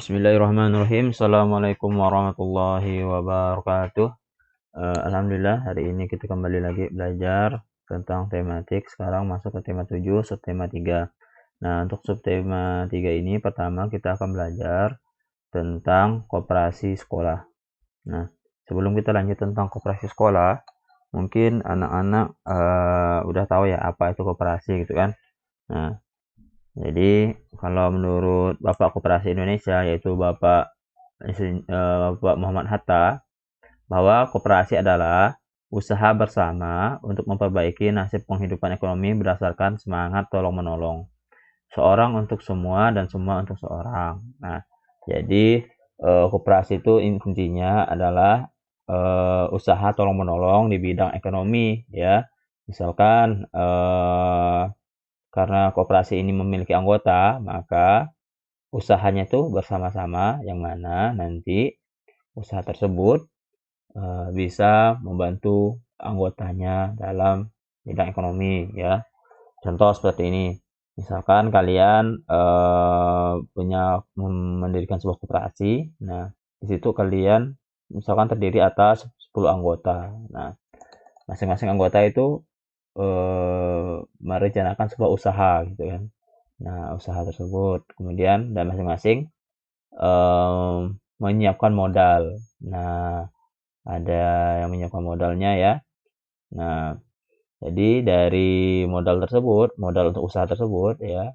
Bismillahirrahmanirrahim. Assalamualaikum warahmatullahi wabarakatuh. Alhamdulillah hari ini kita kembali lagi belajar tentang tematik. Sekarang masuk ke tema 7, subtema 3. Nah, untuk subtema 3 ini pertama kita akan belajar tentang koperasi sekolah. Nah, sebelum kita lanjut tentang koperasi sekolah, mungkin anak-anak udah tahu ya apa itu koperasi gitu kan. Nah, jadi kalau menurut Bapak Koperasi Indonesia yaitu Bapak Muhammad Hatta, bahwa koperasi adalah usaha bersama untuk memperbaiki nasib penghidupan ekonomi berdasarkan semangat tolong-menolong. Seorang untuk semua dan semua untuk seorang. Nah, jadi koperasi itu intinya adalah usaha tolong-menolong di bidang ekonomi ya. Misalkan karena koperasi ini memiliki anggota, maka usahanya itu bersama-sama, yang mana nanti usaha tersebut bisa membantu anggotanya dalam bidang ekonomi ya. Contoh seperti ini, misalkan kalian punya mendirikan sebuah koperasi, nah di situ kalian misalkan terdiri atas 10 anggota. Nah, masing-masing anggota itu merencanakan sebuah usaha gitu kan. Nah, usaha tersebut kemudian dan masing-masing menyiapkan modal. Nah, ada yang menyiapkan modalnya ya. Nah, jadi dari modal tersebut, modal untuk usaha tersebut ya,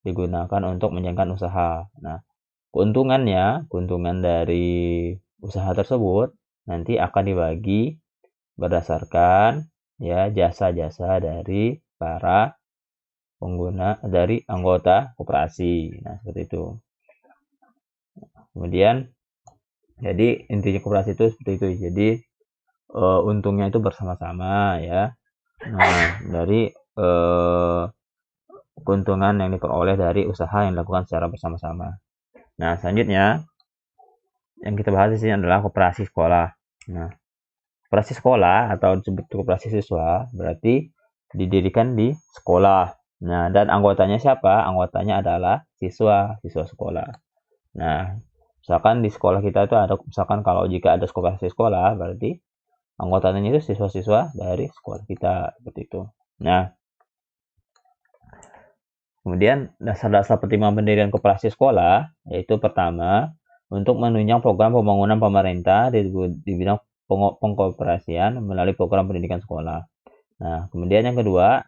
digunakan untuk menjalankan usaha. Nah, keuntungan dari usaha tersebut nanti akan dibagi berdasarkan ya jasa-jasa dari para pengguna dari anggota koperasi. Nah, seperti itu. Kemudian jadi intinya koperasi itu seperti itu. Jadi untungnya itu bersama-sama ya. Nah, dari keuntungan yang diperoleh dari usaha yang dilakukan secara bersama-sama. Nah, selanjutnya yang kita bahas di sini adalah koperasi sekolah. Nah, koperasi sekolah atau disebut koperasi siswa berarti didirikan di sekolah. Nah, dan anggotanya siapa? Anggotanya adalah siswa sekolah. Nah, misalkan di sekolah kita itu ada, misalkan kalau jika ada koperasi sekolah, berarti anggotanya itu siswa-siswa dari sekolah kita, seperti itu. Nah, kemudian dasar-dasar pertimbangan pendirian koperasi sekolah, yaitu pertama, untuk menunjang program pembangunan pemerintah di bidang pengkoperasian melalui program pendidikan sekolah. Nah, kemudian yang kedua,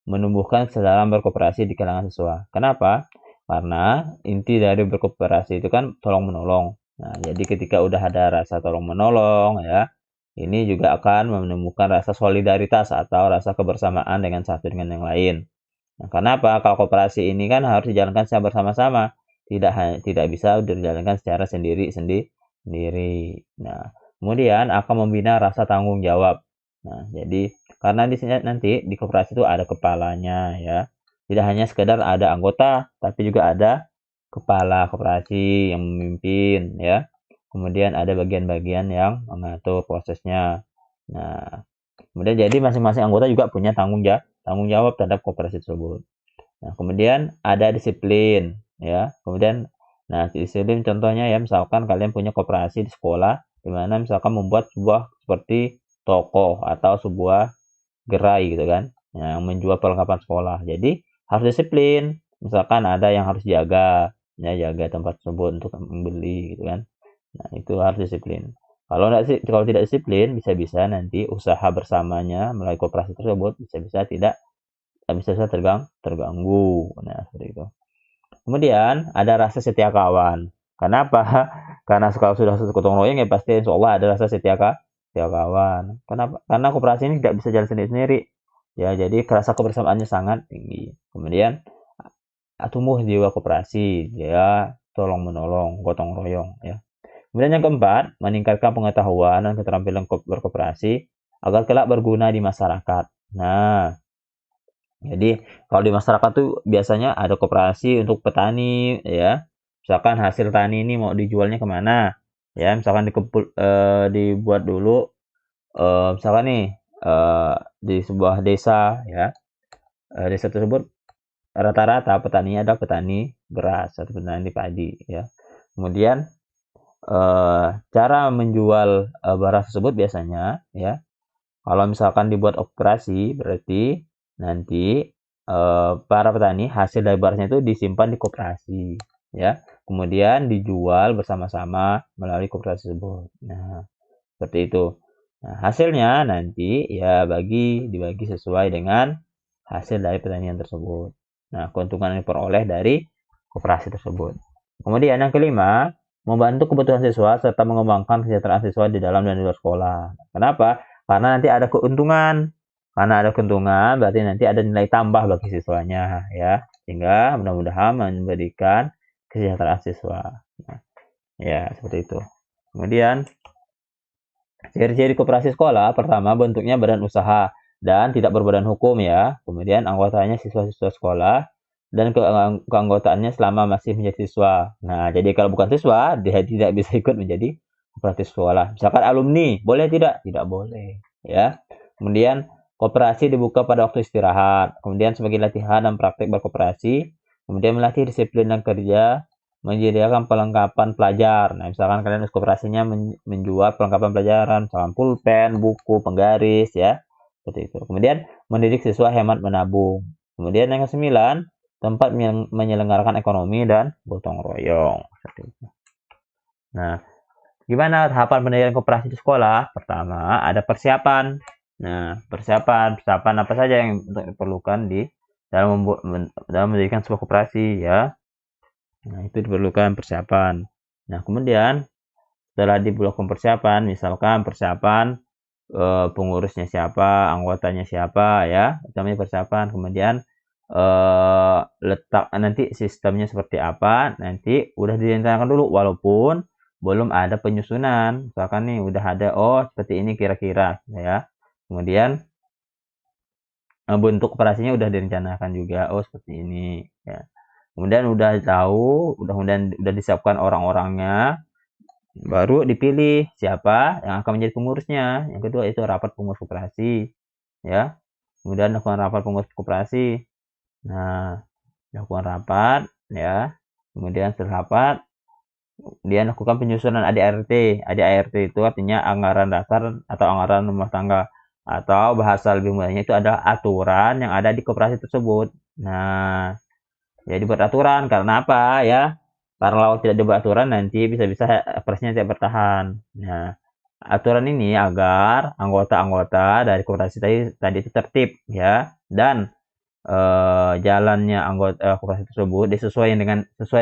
menumbuhkan kesadaran berkooperasi di kalangan siswa. Kenapa? Karena inti dari berkooperasi itu kan tolong-menolong. Nah, jadi ketika udah ada rasa tolong-menolong ya, ini juga akan menemukan rasa solidaritas atau rasa kebersamaan dengan satu dengan yang lain. Nah, kenapa? Kalau kooperasi ini kan harus dijalankan secara bersama-sama, tidak bisa dijalankan secara sendiri. Nah, kemudian akan membina rasa tanggung jawab. Nah, jadi karena di sini nanti di koperasi itu ada kepalanya ya. Tidak hanya sekedar ada anggota, tapi juga ada kepala koperasi yang memimpin ya. Kemudian ada bagian-bagian yang mengatur prosesnya. Nah, kemudian jadi masing-masing anggota juga punya tanggung jawab terhadap koperasi tersebut. Nah, kemudian ada disiplin ya. Kemudian nah, disiplin contohnya ya misalkan kalian punya koperasi di sekolah di mana misalkan membuat sebuah seperti toko atau sebuah gerai gitu kan yang menjual perlengkapan sekolah. Jadi harus disiplin. Misalkan ada yang harus jaga ya jaga tempat tersebut untuk membeli gitu kan. Nah, itu harus disiplin. Kalau tidak disiplin bisa-bisa nanti usaha bersamanya melalui koperasi tersebut bisa-bisa bisa terganggu. Nah, seperti itu. Kemudian ada rasa setia kawan. Kenapa? Karena kalau sudah satu gotong royong ya pasti insya Allah ada rasa setia kawan. Kenapa? Karena koperasi ini tidak bisa jalan sendiri-sendiri. Ya, jadi rasa kebersamaannya sangat tinggi. Kemudian tumbuh jiwa koperasi, ya tolong menolong, gotong royong ya. Kemudian yang keempat, meningkatkan pengetahuan dan keterampilan berkoperasi agar kelak berguna di masyarakat. Nah, jadi kalau di masyarakat tuh biasanya ada koperasi untuk petani ya. Misalkan hasil tani ini mau dijualnya kemana? Ya, misalkan dibuat dulu misalkan nih di sebuah desa ya. Desa tersebut rata-rata petaninya ada petani beras atau petani padi ya. Kemudian cara menjual barang tersebut biasanya ya, kalau misalkan dibuat koperasi berarti nanti para petani hasil dari barangnya itu disimpan di koperasi ya, kemudian dijual bersama-sama melalui koperasi tersebut. Nah, seperti itu. Nah, hasilnya nanti ya dibagi sesuai dengan hasil dari pertanian tersebut. Nah, keuntungan yang diperoleh dari koperasi tersebut. Kemudian yang kelima, membantu kebutuhan siswa serta mengembangkan kesejahteraan siswa di dalam dan di luar sekolah. Kenapa? Karena nanti ada keuntungan. Karena ada keuntungan, berarti nanti ada nilai tambah bagi siswanya, ya. Sehingga mudah-mudahan memberikan kesejahteraan siswa. Nah, ya, seperti itu. Kemudian, ciri-ciri koperasi sekolah, pertama bentuknya badan usaha dan tidak berbadan hukum ya. Kemudian anggotanya siswa-siswa sekolah dan keanggotaannya selama masih menjadi siswa. Nah, jadi kalau bukan siswa, dia tidak bisa ikut menjadi koperasi sekolah. Misalkan alumni, boleh tidak? Tidak boleh, ya. Kemudian koperasi dibuka pada waktu istirahat. Kemudian sebagai latihan dan praktik berkoperasi. Kemudian melatih disiplin dan kerja, menyediakan perlengkapan pelajar. Nah, misalkan kalian koperasinya menjual perlengkapan pelajaran, misalkan pulpen, buku, penggaris, ya, seperti itu. Kemudian mendidik siswa hemat menabung. Kemudian yang ke-9, tempat menyelenggarakan ekonomi dan gotong royong. Seperti itu. Nah, gimana tahapan pendirian koperasi di sekolah? Pertama, ada persiapan. Nah, persiapan apa saja yang diperlukan di dalam mendirikan sebuah koperasi ya. Nah, itu diperlukan persiapan. Nah, kemudian setelah dilakukan persiapan, misalkan persiapan pengurusnya siapa, anggotanya siapa ya, itu namanya persiapan. Kemudian letak nanti sistemnya seperti apa, nanti udah direncanakan dulu walaupun belum ada penyusunan. Misalkan nih udah ada seperti ini kira-kira ya. Kemudian bentuk operasinya udah direncanakan juga, seperti ini ya. Kemudian udah tahu, udah disiapkan orang-orangnya, baru dipilih siapa yang akan menjadi pengurusnya. Yang kedua itu rapat pengurus koperasi, ya. Kemudian lakukan rapat pengurus koperasi. Nah, lakukan rapat, ya. Kemudian setelah rapat, dia lakukan penyusunan ADART. ADART itu artinya anggaran dasar atau anggaran rumah tangga, atau bahasa lebih mudahnya itu adalah aturan yang ada di koperasi tersebut. Nah, ya dibuat aturan karena apa ya? Karena kalau tidak dibuat aturan nanti bisa-bisa koperasinya tidak bertahan. Nah, aturan ini agar anggota-anggota dari koperasi tadi itu tertib ya, dan jalannya anggota koperasi tersebut sesuai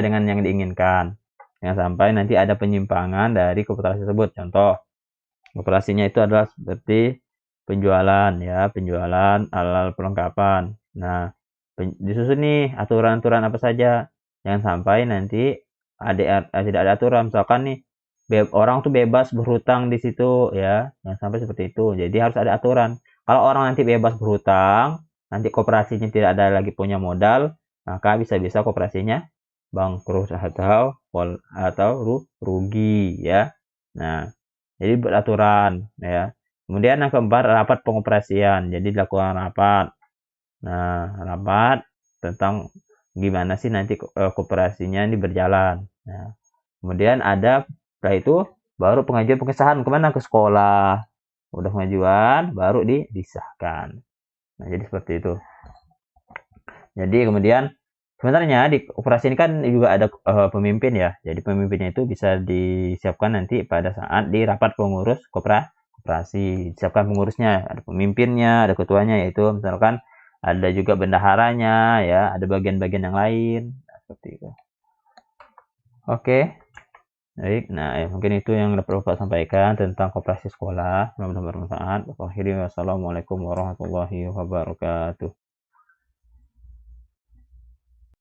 dengan yang diinginkan. Jangan sampai nanti ada penyimpangan dari koperasi tersebut. Contoh, koperasinya itu adalah seperti penjualan ya, penjualan alat perlengkapan. Nah, disusun nih aturan-aturan apa saja. Jangan sampai nanti tidak ada aturan. Misalkan nih orang tuh bebas berhutang di situ ya. Jangan sampai seperti itu. Jadi harus ada aturan. Kalau orang nanti bebas berhutang, nanti koperasinya tidak ada lagi punya modal, maka bisa-bisa koperasinya bangkrut atau rugi ya. Nah, jadi beraturan ya. Kemudian yang keempat, rapat pengoperasian. Jadi dilakukan rapat. Nah, rapat tentang gimana sih nanti koperasinya ini berjalan. Nah, kemudian setelah itu baru pengajuan pengesahan kemana, ke sekolah. Udah pengajuan baru disahkan. Nah, jadi seperti itu. Jadi kemudian sebenarnya di koperasi ini kan juga ada pemimpin ya. Jadi pemimpinnya itu bisa disiapkan nanti pada saat di rapat pengurus koperasi. Disiapkan pengurusnya, ada pemimpinnya, ada ketuanya, yaitu misalkan ada juga bendaharanya ya, ada bagian-bagian yang lain. Nah, seperti itu. Oke. Baik, nah mungkin itu yang dapat Bapak sampaikan tentang koperasi sekolah. Mudah-mudahan bermanfaat. Wassalamualaikum warahmatullahi wabarakatuh.